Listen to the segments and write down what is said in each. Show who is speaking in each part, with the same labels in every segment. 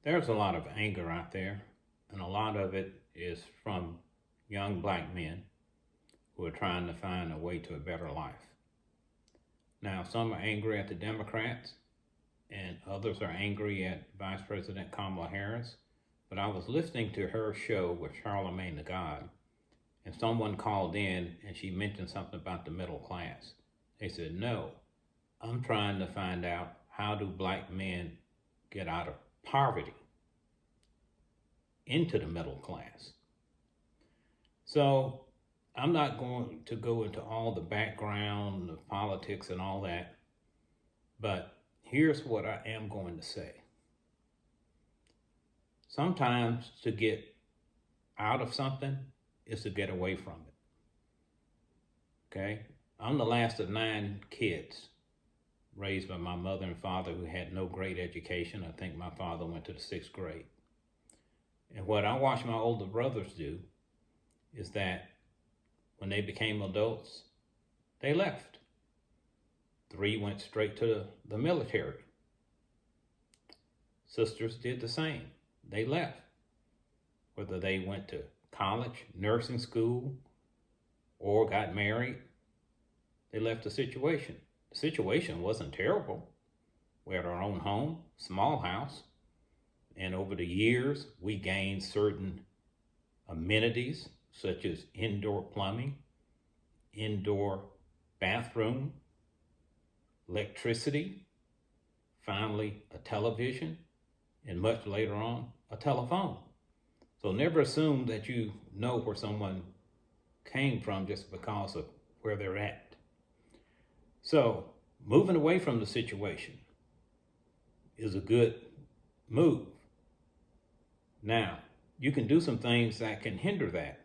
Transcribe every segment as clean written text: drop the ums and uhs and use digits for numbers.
Speaker 1: There's a lot of anger out there, and a lot of it is from young black men who are trying to find a way to a better life. Now, some are angry at the Democrats, and others are angry at Vice President Kamala Harris. But I was listening to her show with Charlemagne the God, and someone called in and she mentioned something about the middle class. They said, no, I'm trying to find out how do black men get out of poverty into the middle class. So I'm not going to go into all the background of politics and all that, but here's what I am going to say. Sometimes to get out of something is to get away from it. Okay? I'm the last of 9 kids raised by my mother and father who had no great education. I think my father went to the 6th grade. And what I watched my older brothers do is that when they became adults, they left. 3 went straight to the military. Sisters did the same. They left. Whether they went to college, nursing school, or got married, they left the situation. The situation wasn't terrible. We had our own home, small house, and over the years, we gained certain amenities such as indoor plumbing, indoor bathroom, electricity, finally a television, and much later on, a telephone. So never assume that you know where someone came from just because of where they're at. So moving away from the situation is a good move. Now, you can do some things that can hinder that.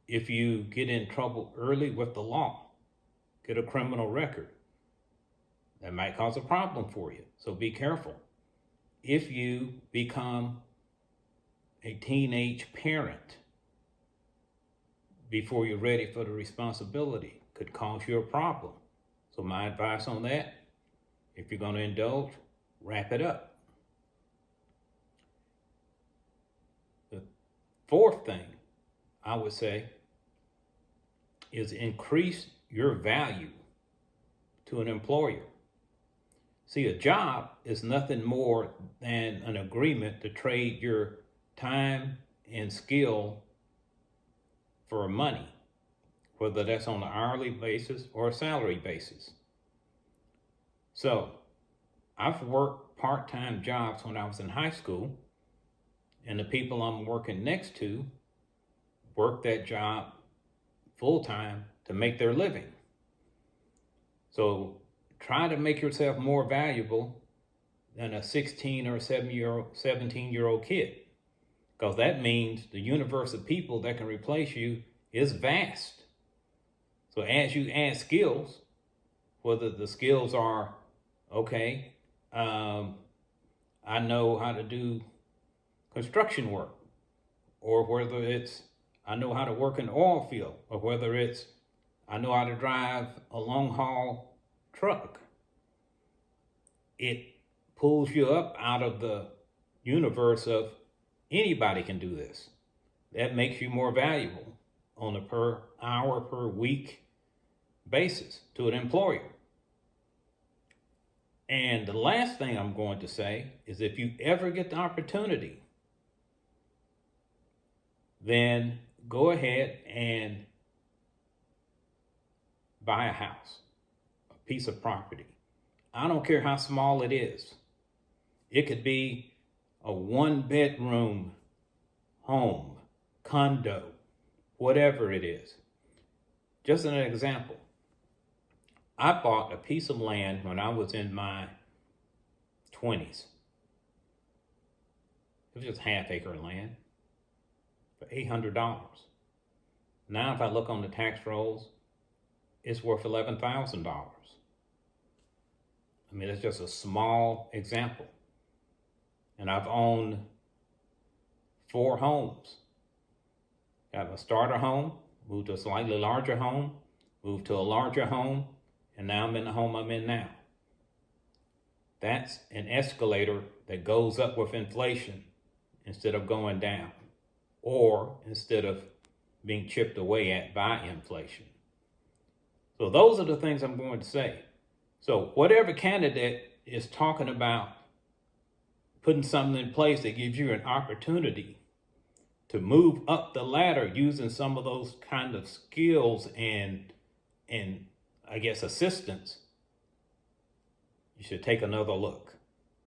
Speaker 1: If you get in trouble early with the law, get a criminal record, that might cause a problem for you. So be careful. If you become a teenage parent before you're ready for the responsibility, could cause you a problem. So my advice on that, if you're going to indulge, wrap it up. The 4th thing I would say is increase your value to an employer. See, a job is nothing more than an agreement to trade your time and skill for money, whether that's on an hourly basis or a salary basis. So I've worked part-time jobs when I was in high school, and the people I'm working next to work that job full-time to make their living. So try to make yourself more valuable than a 16 or 17-year-old kid, because that means the universe of people that can replace you is vast. So as you add skills, whether the skills are, okay, I know how to do construction work, or whether it's I know how to work in the oil field, or whether it's I know how to drive a long haul truck. It pulls you up out of the universe of anybody can do this. That makes you more valuable on a per hour, per week basis to an employer. And the last thing I'm going to say is if you ever get the opportunity, then go ahead and buy a house, a piece of property. I don't care how small it is. It could be a 1-bedroom home, condo, whatever it is. Just an example. I bought a piece of land when I was in my 20s. It was just half-acre land for $800. Now, if I look on the tax rolls, it's worth $11,000. I mean, it's just a small example. And I've owned 4 homes. Got a starter home, moved to a slightly larger home, moved to a larger home, and now I'm in the home I'm in now. That's an escalator that goes up with inflation instead of going down, or instead of being chipped away at by inflation. So those are the things I'm going to say. So whatever candidate is talking about putting something in place that gives you an opportunity to move up the ladder using some of those kind of skills and I guess assistance, you should take another look.